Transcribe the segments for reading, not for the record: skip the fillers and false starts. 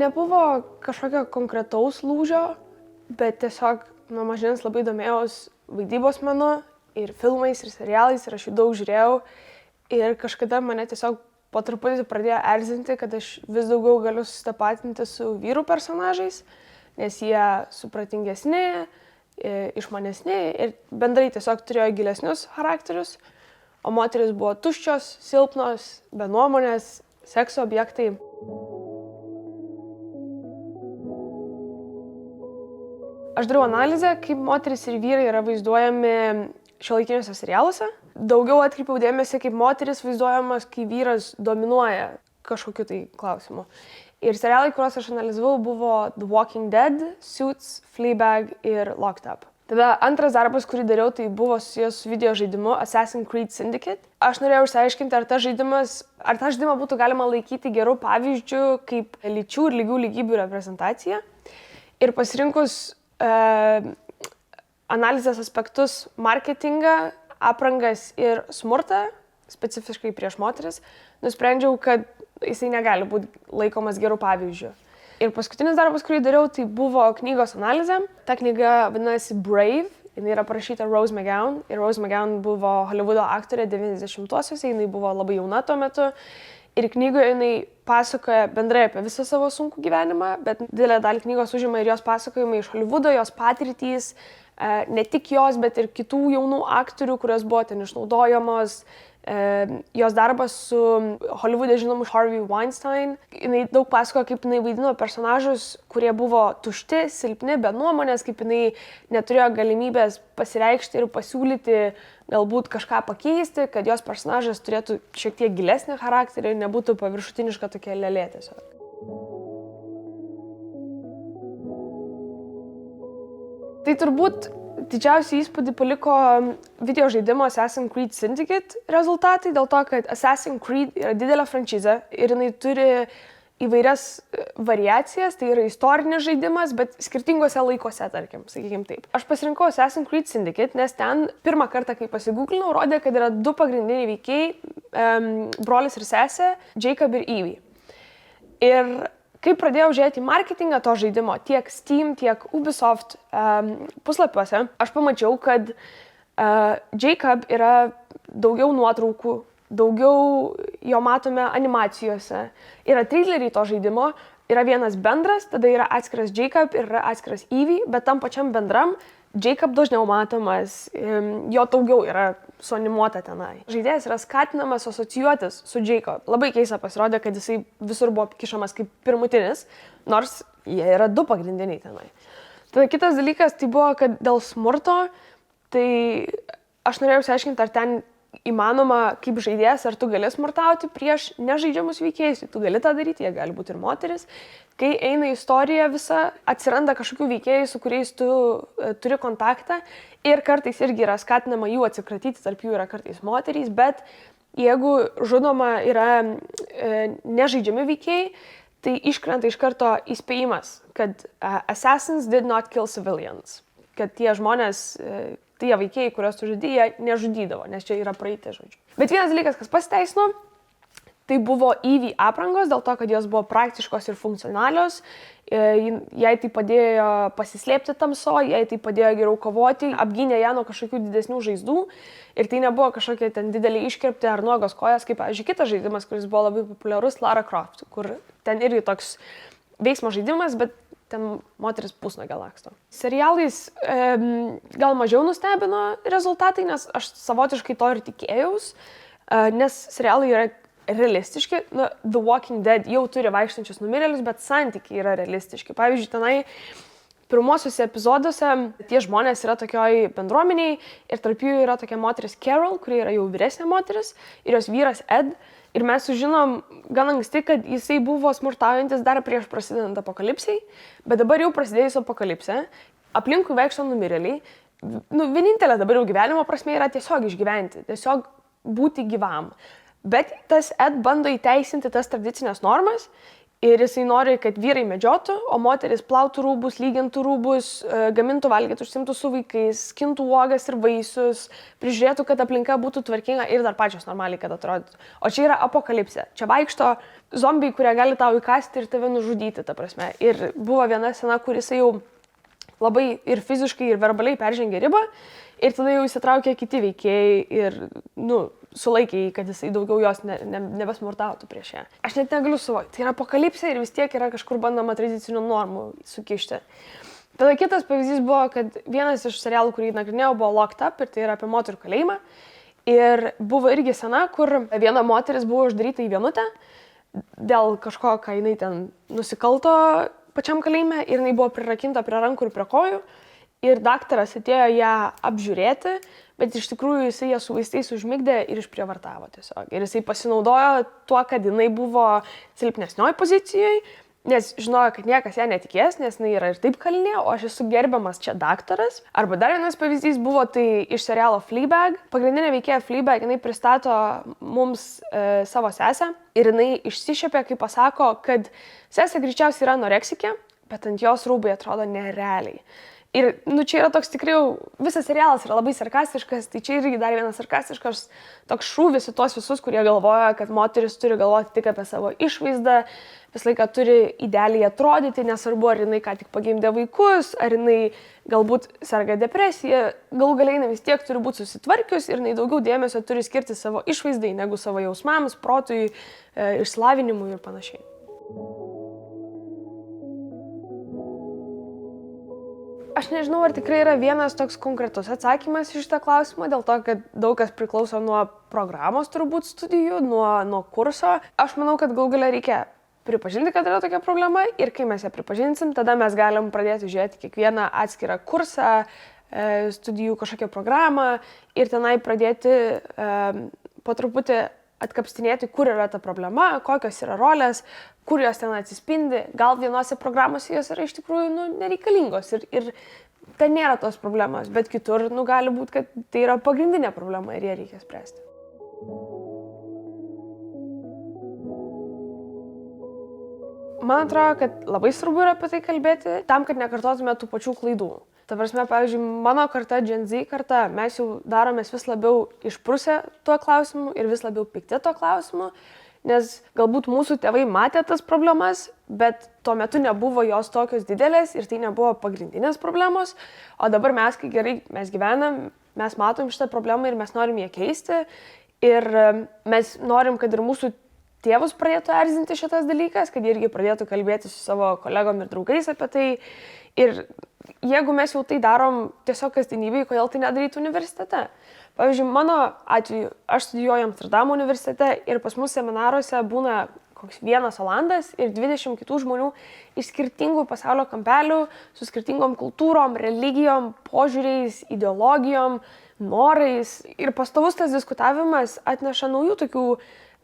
Nebuvo kažkokio konkretaus lūžio, bet tiesiog nuo mažens labai domėjaus vaidybos menu ir filmais, ir serialais, ir aš jų daug žiūrėjau. Ir kažkada mane tiesiog po truputį pradėjo erzinti, kad aš vis daugiau galiu susitapatinti su vyrų personažais, nes jie supratingesni, išmanesni ir bendrai tiesiog turėjo gilesnius charakterius, o moteris buvo tuščios, silpnos, be nuomonės, sekso objektai. Aš dariau analizę, kaip moteris ir vyrai yra vaizduojami šiuolaikiniuose serialuose. Daugiau atkreipiau dėmesį, kaip moteris vaizduojamas, kai vyras dominuoja kažkokiu tai klausimu. Ir serialai, kuriuos aš analizavau, buvo The Walking Dead, Suits, Fleabag ir Locked Up. Tada antras darbas, kurį dariau, tai buvo susijęs su video žaidimu Assassin's Creed Syndicate. Aš norėjau išsiaiškinti, ar tą žaidimą būtų galima laikyti gerų pavyzdžių kaip lyčių ir lygių lygybių reprezentacija. Ir pasirinkus analizės aspektus marketingą, aprangas ir smurtą, specifiškai prieš moteris, nusprendžiau, kad jisai negali būti laikomas gerų pavyzdžių. Ir paskutinis darbas, kurį dariau, tai buvo knygos analizė. Ta knyga vadinasi Brave, jinai yra parašyta Rose McGowan. Ir Rose McGowan buvo Hollywoodo aktorė 90-uosiuose, jinai buvo labai jauna tuo metu. Ir knygoje jinai pasakoja bendrai apie visą savo sunkų gyvenimą, bet didelę dalį knygos užima ir jos pasakojimai iš Hollywoodo, jos patirtys, ne tik jos, bet ir kitų jaunų aktorių, kurios buvo ten išnaudojamos, jos darbas su Hollywoode žinomu Harvey Weinstein. Jinai daug pasakoja, kaip jinai vaidino personažus, kurie buvo tušti, silpni, be nuomonės, kaip jinai neturėjo galimybės pasireikšti ir pasiūlyti galbūt kažką pakeisti, kad jos personažas turėtų šiek tiek gilesnį charakterį ir nebūtų paviršutiniška tokia lėlė tiesiog. Tai turbūt didžiausią įspūdį paliko video žaidimo Assassin's Creed Syndicate rezultatai, dėl to, kad Assassin's Creed yra didelė franšizė ir jinai turi įvairias variacijas, tai yra istorinis žaidimas, bet skirtingose laikuose, tarkim, sakykim taip. Aš pasirinkau Assassin's Creed Syndicate, nes ten pirmą kartą, kai pasigūglinau, rodė, kad yra du pagrindiniai veikėjai, brolis ir sesė, Jacob ir Evie. Ir kai pradėjau žiūrėti marketingą to žaidimo, tiek Steam, tiek Ubisoft puslapiuose, aš pamačiau, kad Jacob yra daugiau nuotraukų, daugiau jo matome animacijose. Yra traileriai to žaidimo, yra vienas bendras, tada yra atskiras Jacob ir yra atskiras Evie, bet tam pačiam bendram Jacob dažniau matomas, jo daugiau yra suanimuota tenai. Žaidėjas yra skatinamas asocijuotis su Jacob. Labai keista pasirodė, kad jisai visur buvo kišamas kaip pirmutinis, nors jie yra du pagrindiniai tenai. Tada kitas dalykas tai buvo, kad dėl smurto, tai aš norėjau išsiaiškinti, ar ten įmanoma kaip žaidėjas, ar tu gali smurtauti prieš nežaidžiamus veikėjus, tu gali tą daryti, jie gali būti ir moteris. Kai eina istorija visa, atsiranda kažkokių veikėjų, su kuriais tu turi kontaktą ir kartais irgi yra skatinama jų atsikratyti, tarp jų yra kartais moterys, bet jeigu žudoma yra nežaidžiami veikėjai, tai iškrenta iš karto įspėjimas, kad assassins did not kill civilians, kad tie žmonės, tie veikėjai, kuriuos tu žudai, jie nežudydavo, nes čia yra praeitė, žodžiu. Bet vienas dalykas, kas pasiteisino, tai buvo Evie aprangos, dėl to, kad jos buvo praktiškos ir funkcionalios, jai tai padėjo pasislėpti tamsoje, jai tai padėjo geriau kovoti, apgynė ją nuo kažkokių didesnių žaizdų ir tai nebuvo kažkokie ten dideliai iškirpti ar nuogos kojas, kaip, pavyzdžiui, kitas žaidimas, kuris buvo labai populiarus, Lara Croft, kur ten irgi toks veiksmo žaidimas, bet ten moteris pusnuogė laksto. Serialais gal mažiau nustebino rezultatai, nes aš savotiškai to ir tikėjaus, nes serialai yra realistiški. The Walking Dead jau turi vaikštančius numirėlius, bet santykiai yra realistiški. Pavyzdžiui, tenai pirmuosiuose epizoduose tie žmonės yra tokioj bendruomeniai ir tarp jų yra tokia moteris Carol, kuri yra jau vyresnė moteris, ir jos vyras Ed. Ir mes sužinom gan anksti, kad jisai buvo smurtaujantis dar prieš prasidedant apokalipsei, bet dabar jau prasidėjus apokalipsė, aplinkui vaikšto numirėliai. Vienintelė dabar jau gyvenimo prasme yra tiesiog išgyventi, tiesiog būti gyvam. Bet tas Ed bando įteisinti tas tradicinės normas Ir jisai nori, kad vyrai medžiotų, o moteris plautų rūbus, lygintų rūbus, gamintų valgyti, užsimtų su vaikais, skintų uogas ir vaisius, prižiūrėtų, kad aplinka būtų tvarkinga ir dar pačios normaliai, kad atrodytų. O čia yra apokalipsė. Čia vaikšto zombiai, kurie gali tau įkasti ir tave nužudyti, ta prasme. Ir buvo viena scena, kur jisai jau labai ir fiziškai, ir verbaliai peržengė ribą. Ir tada jau įsitraukė kiti veikėjai ir, sulaikė jį, kad jisai daugiau jos nebesmurtautų prieš ją. Aš net negaliu suvokti. Tai yra apokalipsė ir vis tiek yra kažkur bandoma tradicinių normų sukišti. Tada kitas pavyzdys buvo, kad vienas iš serialų, kurį nagrinėjau, buvo Locked Up ir tai yra apie moterų kalėjimą. Ir buvo irgi scena, kur viena moteris buvo uždaryta į vienutę dėl kažko, ką jinai ten nusikalto pačiam kalėjime ir jinai buvo prirakinta prie rankų ir prie kojų. Ir daktaras atėjo ją apžiūrėti, bet iš tikrųjų jisai ją su vaistais užmigdė ir išprievartavo tiesiog. Ir jisai pasinaudojo tuo, kad jinai buvo silpnesnioj pozicijoje, nes žinojo, kad niekas ją netikės, nes jinai yra ir taip kalinė, o aš esu gerbiamas čia daktaras. Arba dar vienas pavyzdys buvo tai iš serialo Fleabag. Pagrindinė veikėja Fleabag, jinai pristato mums savo sesę ir jinai išsišiepė, kai pasako, kad sesė greičiausiai yra anoreksikė, bet ant jos rūbai atrodo nerealiai. Ir čia yra toks tikrai, visas serialas yra labai sarkastiškas, tai čia irgi dar vienas sarkastiškas toks šūvis į tuos visus, kurie galvoja, kad moteris turi galvoti tik apie savo išvaizdą, visą laiką turi idealiai atrodyti, nesvarbu, ar jinai ką tik pagimdė vaikus, ar jinai galbūt serga depresija, galų galiai jinai vis tiek turi būti susitvarkius ir jinai daugiau dėmesio turi skirti savo išvaizdai negu savo jausmams, protui, išsilavinimui ir panašiai. Aš nežinau, ar tikrai yra vienas toks konkretus atsakymas iš šitą klausimą, dėl to, kad daug kas priklauso nuo programos turbūt studijų, nuo kurso. Aš manau, kad galų gale reikia pripažinti, kad yra tokia problema ir kai mes ją pripažinsim, tada mes galim pradėti žiūrėti kiekvieną atskirą kursą, studijų kažkokią programą ir tenai pradėti po truputį atkapstinėti, kur yra ta problema, kokios yra rolės, kur jos ten atsispindi. Gal vienose programose jos yra iš tikrųjų nereikalingos ir ten nėra tos problemos, bet kitur gali būti, kad tai yra pagrindinė problema ir ją reikia spręsti. Man atrodo, kad labai svarbu yra apie tai kalbėti, tam, kad nekartotume tų pačių klaidų. Ta prasme, pavyzdžiui, mano karta, Gen Z karta, mes jau daromės vis labiau išprusę tuo klausimu ir vis labiau pikti tuo klausimu, nes galbūt mūsų tėvai matė tas problemas, bet tuo metu nebuvo jos tokios didelės ir tai nebuvo pagrindinės problemos, o dabar mes, kai gerai mes gyvenam, mes matom šitą problemą ir mes norim ją keisti ir mes norim, kad ir mūsų tėvus pradėtų erzinti šitas dalykas, kad jie irgi pradėtų kalbėti su savo kolegom ir draugais apie tai. Ir jeigu mes jau tai darom tiesiog kasdienybėje, kodėl tai nedaryti universitete? Pavyzdžiui, mano atveju, aš studijuoju Amsterdamo universitete ir pas mus seminaruose būna koks vienas olandas ir 20 kitų žmonių iš skirtingų pasaulio kampelių, su skirtingom kultūrom, religijom, požiūriais, ideologijom, norais. Ir pastovus tas diskutavimas atneša naujų tokių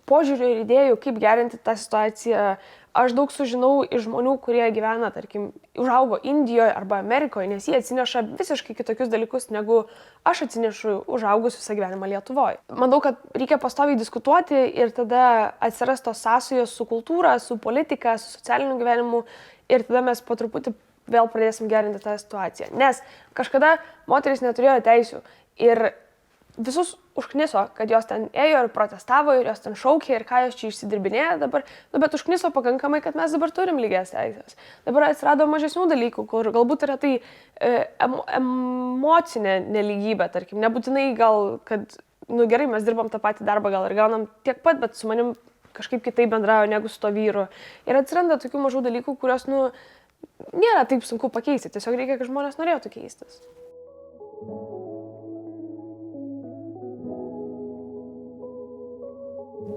požiūrių ir idėjų, kaip gerinti tą situaciją. Aš daug sužinau iš žmonių, kurie gyvena, tarkim, užaugo Indijoje arba Amerikoje, nes jie atsineša visiškai kitokius dalykus, negu aš atsinešu užaugus visą gyvenimą Lietuvoje. Manau, kad reikia pastoviai diskutuoti ir tada atsiras tos sąsajos su kultūra, su politika, su socialiniu gyvenimu ir tada mes po truputį vėl pradėsim gerinti tą situaciją. Nes kažkada moteris neturėjo teisių ir visus užkniso, kad jos ten ėjo ir protestavo ir jos ten šaukė ir ką jos čia išsidirbinėja dabar, bet užkniso pakankamai, kad mes dabar turim lygias teisės. Dabar atsirado mažesnių dalykų, kur galbūt yra tai emocinė nelygybė, tarkim, nebūtinai gal, kad, gerai, mes dirbam tą patį darbą gal ir gaunam tiek pat, bet su manim kažkaip kitaip bendrauja negu su to vyru. Ir atsiranda tokių mažų dalykų, kurios, nėra taip sunku pakeisti, tiesiog reikia, kad žmonės norėtų keistis.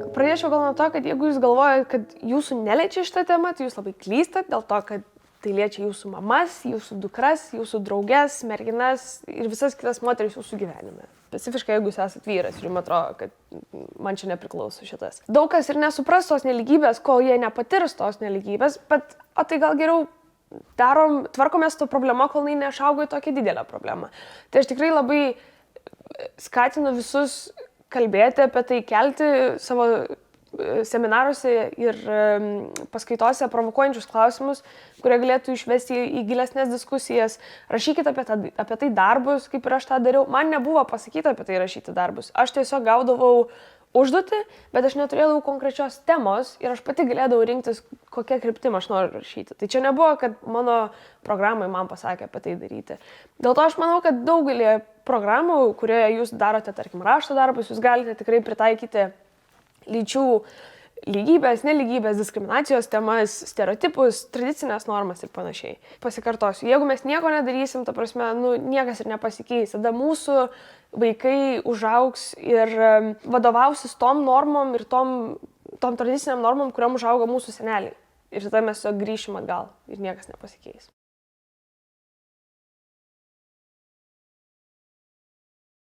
Pradėčiau gal nuo to, kad jeigu jūs galvojate, kad jūsų neliečia šitą temą, tai jūs labai klystat dėl to, kad tai liečia jūsų mamas, jūsų dukras, jūsų drauges, merginas ir visas kitas moteris jūsų gyvenime. Specifiškai, jeigu jūs esat vyras ir jums atrodo, kad man čia nepriklauso šitas. Daug kas ir nesupras tos nelygybės, kol jie nepatirs tos nelygybės, bet o tai gal geriau tvarkomės to problema, kol jinai nešaugo į tokią didelę problemą. Tai aš tikrai labai skatinu visus kalbėti apie tai, kelti savo seminaruose ir paskaitose provokuojančius klausimus, kurie galėtų išvesti į gilesnės diskusijas. Rašykite apie tai darbus, kaip ir aš tą dariau. Man nebuvo pasakyta apie tai rašyti darbus. Aš tiesiog gaudavau užduotį, bet aš neturėjau konkrečios temos ir aš pati galėdavau rinktis, kokią kryptimą aš noriu rašyti. Tai čia nebuvo, kad mano programai man pasakė apie tai daryti. Dėl to aš manau, kad daugelį programų, kurioje jūs darote, tarkim, rašto darbus, jūs galite tikrai pritaikyti lyčių lygybės, nelygybės, diskriminacijos temas, stereotipus, tradicinės normas ir panašiai. Pasikartosiu, jeigu mes nieko nedarysim, ta prasme, niekas ir nepasikeis. Tada mūsų vaikai užaugs ir vadovausis tom normom ir tom tradiciniam normom, kuriam užaugo mūsų seneliai. Ir tada mes grįšim atgal ir niekas nepasikeis.